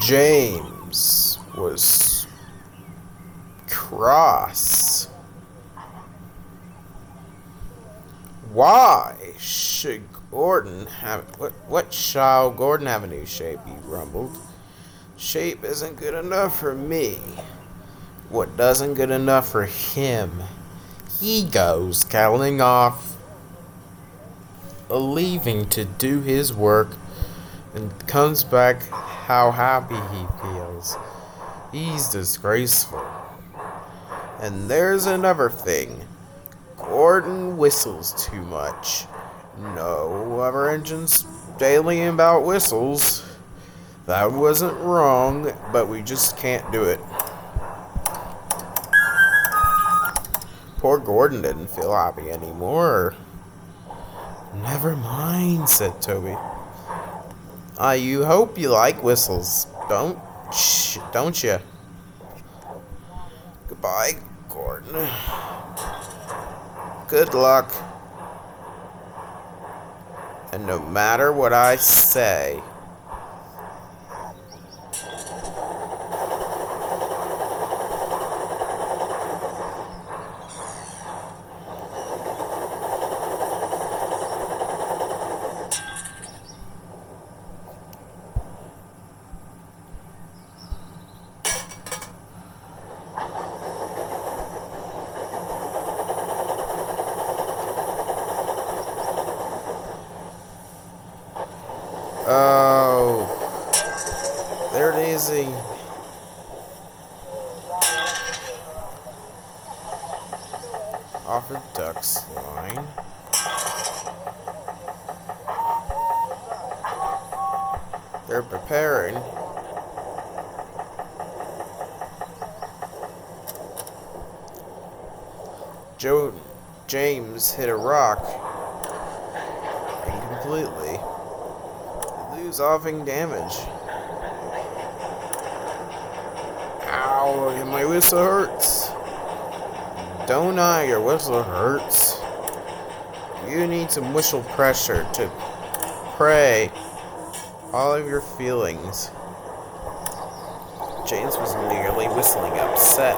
James was cross. Why should Gordon have what shall Gordon have a new shape? He rumbled. Shape isn't good enough for me. What doesn't good enough for him? He goes counting off, leaving to do his work, and comes back how happy he feels. He's disgraceful. And there's another thing. Gordon whistles too much. No other engine's daily about whistles. That wasn't wrong, but we just can't do it. Poor Gordon didn't feel happy anymore. Never mind, said Toby. You hope you like whistles, don't you? Goodbye, Gordon. Good luck. And no matter what I say, oh, there it is. Off a duck's line. They're preparing. James hit a rock incompletely. Lose offing damage. Ow, my whistle hurts. Don't I? Your whistle hurts. You need some whistle pressure to pray all of your feelings. James was nearly whistling upset.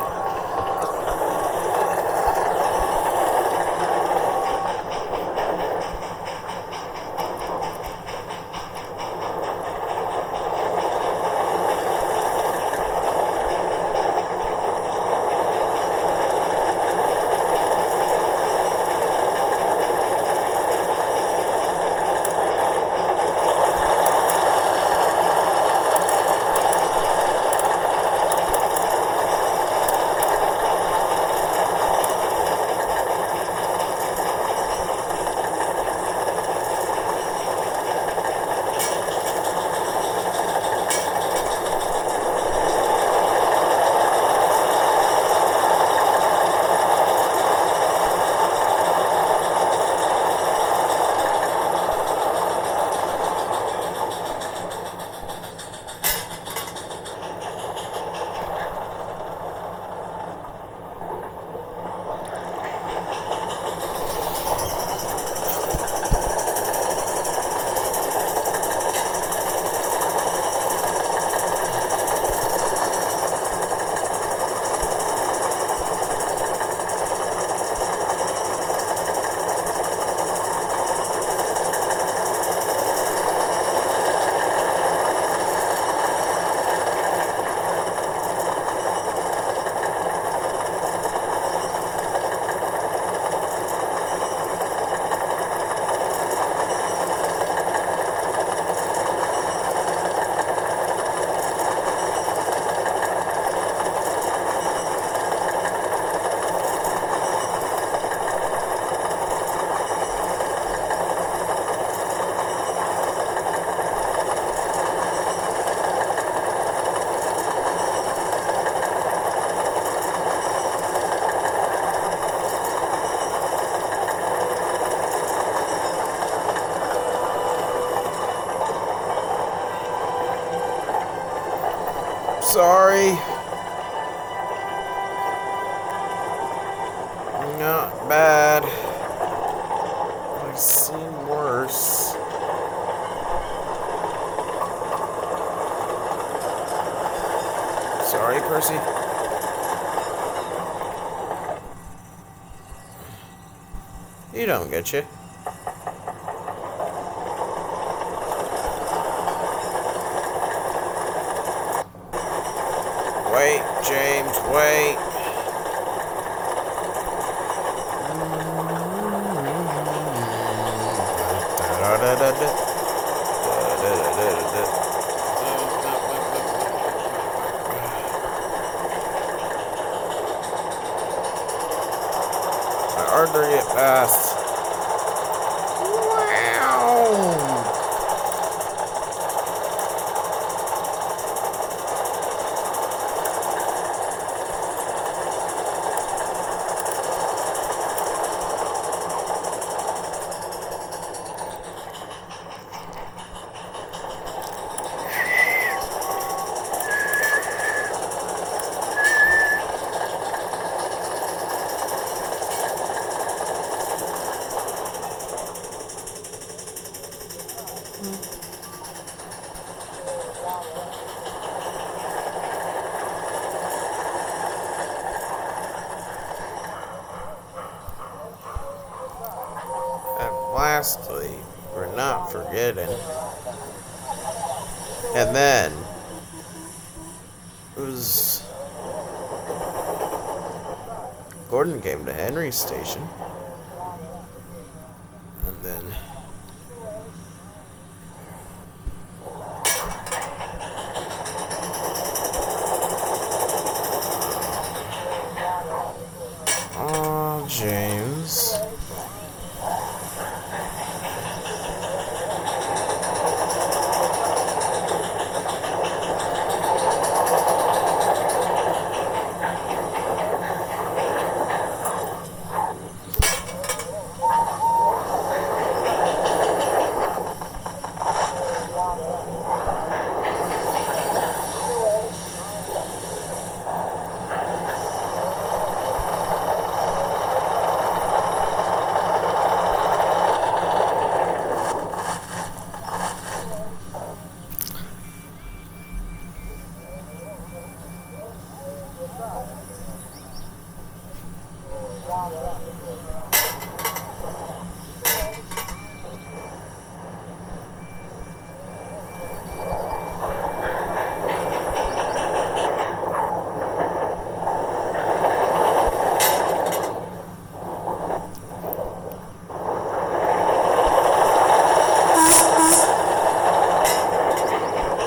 Sorry. Not bad. I've seen worse. Ready, Percy? You don't get you. Wait, James, wait. My artery it passed. Wow. And lastly, we're not forgetting. And then it was Gordon came to Henry's station. And then James.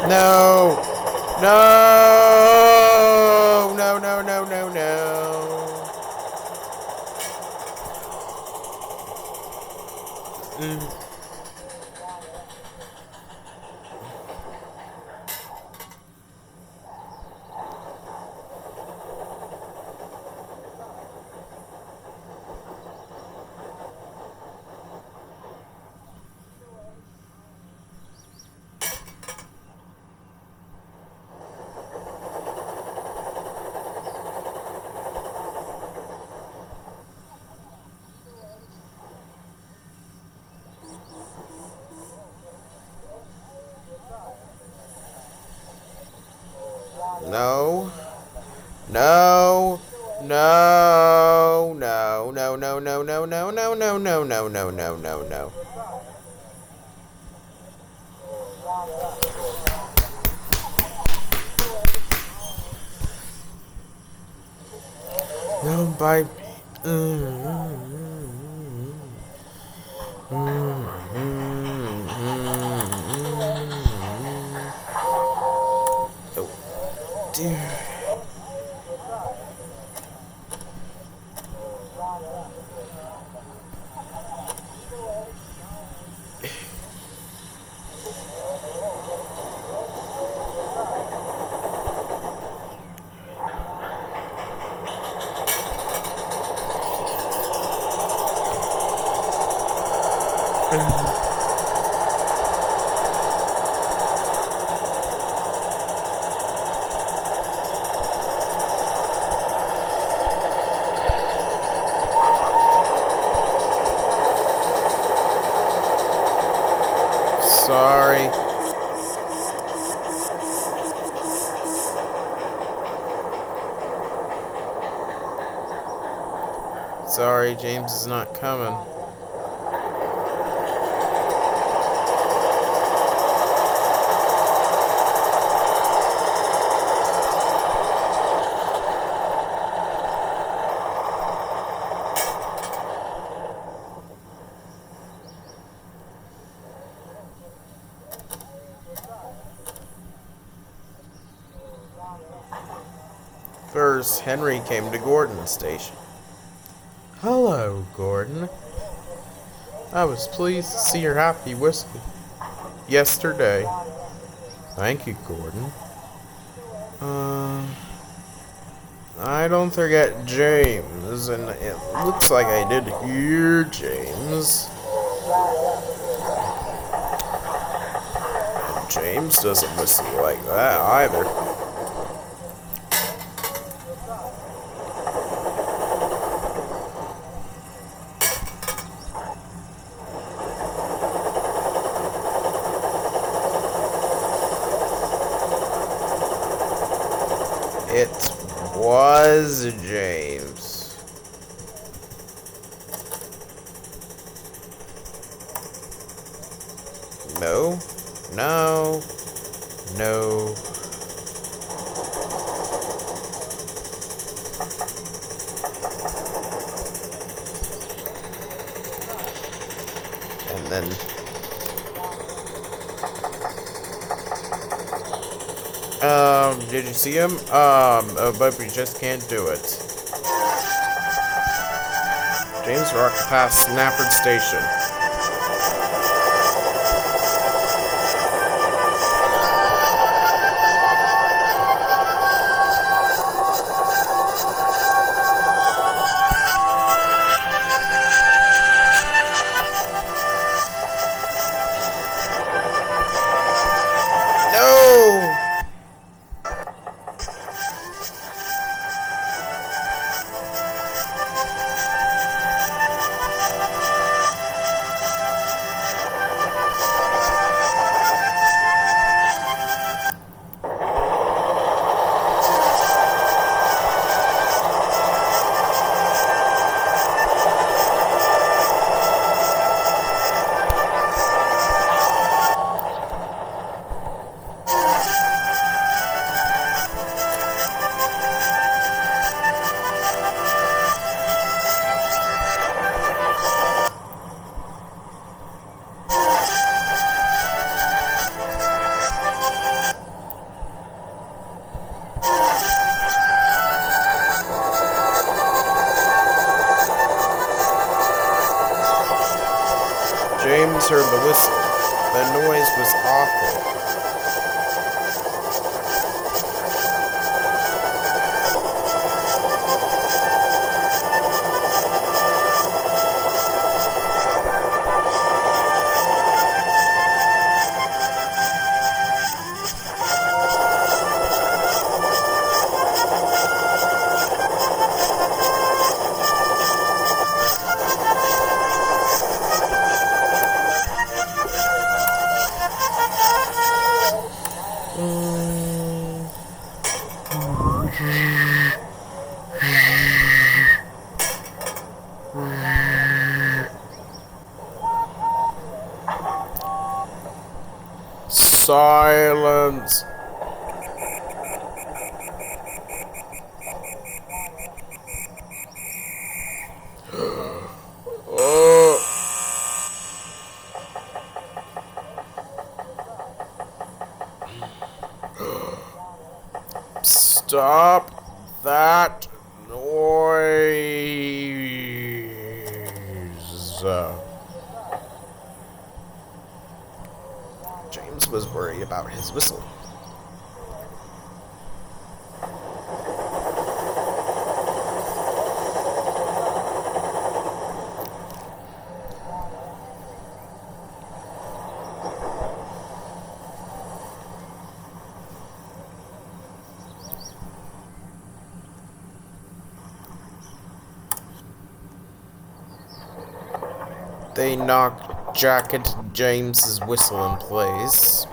No! No! No, no, no, no, no. No. No. No. No. No. No. No. No. No. No. No. No. No. No. No. No. No. No, bite me. Oh, dear. Sorry. Sorry, James is not coming. First, Henry came to Gordon's station. Hello, Gordon. I was pleased to see your happy whistle yesterday. Thank you, Gordon. I don't forget James, and it looks like I did hear James. And James doesn't whistle like that either. It was James. No, no, no. And then did you see him? But we just can't do it. James walked past Snafford Station. No! James heard the whistle. The noise was awful. Silence. Stop that noise. James was worried about his whistle. They knocked Jack and James's whistle in place.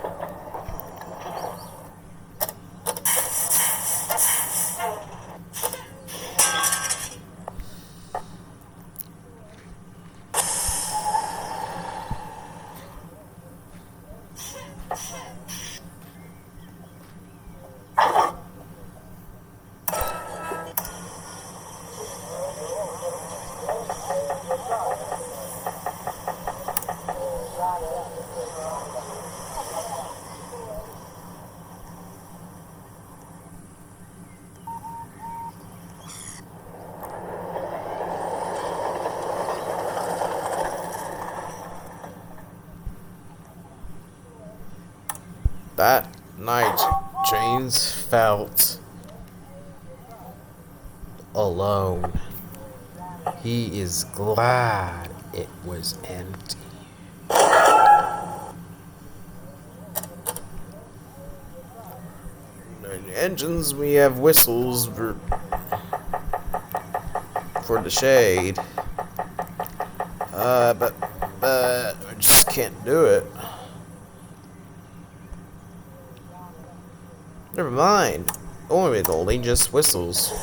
That night, James felt alone. He is glad it was empty. In engines, we have whistles for the shade. But I just can't do it. Never mind. Only just whistles.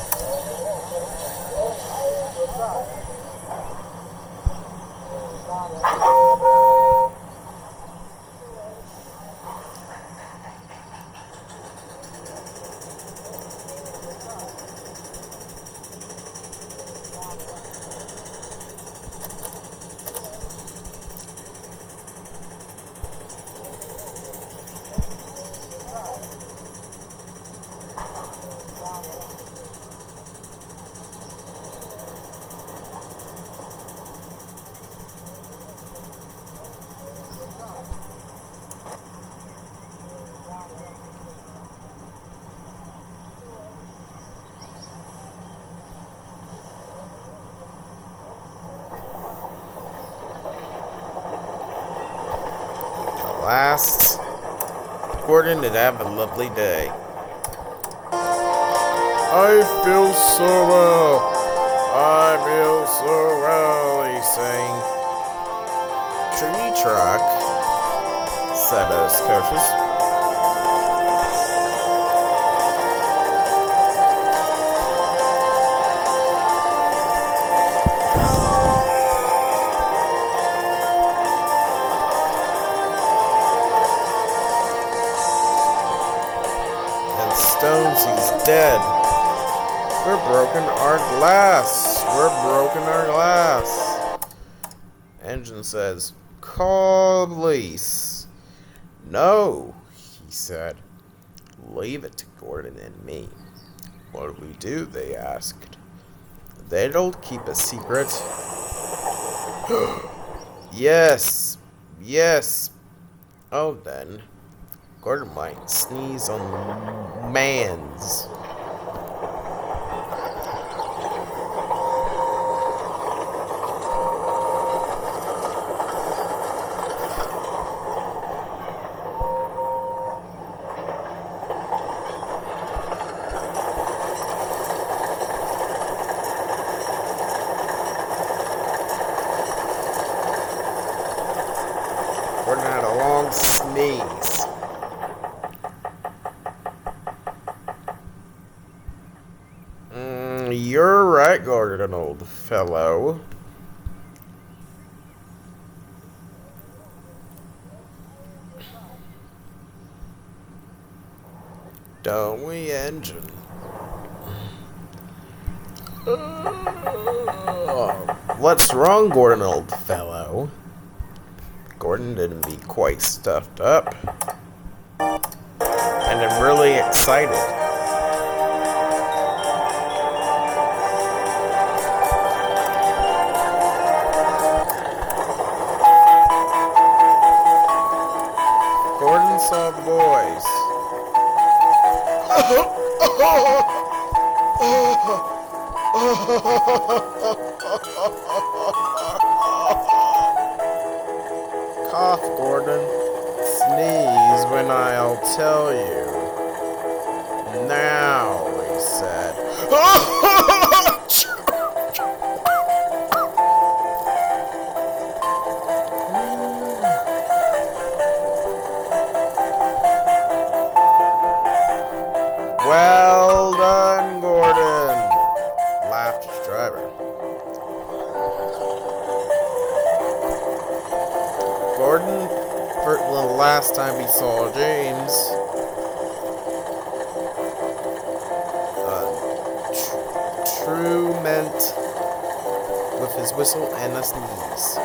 Last, Gordon did have a lovely day. I feel so well. I feel so well, he sang. Tree truck, said us coaches. Stones, he's dead. We're broken our glass. We're broken our glass. Engine says, call police. No, he said. Leave it to Gordon and me. What do we do? They asked. They don't keep a secret. Yes. Yes. Oh, then. Gordon might sneeze on mans. Gordon had a long sneeze. You're right, Gordon, old fellow. Don't we, Engine? What's wrong, Gordon, old fellow? Gordon didn't be quite stuffed up. And I'm really excited. Gordon saw the boys. Cough, Gordon. Sneeze when I'll tell you. Now, he said. Well done, Gordon, laughed his driver. Gordon, for the last time he saw James, true meant with his whistle and a sneeze.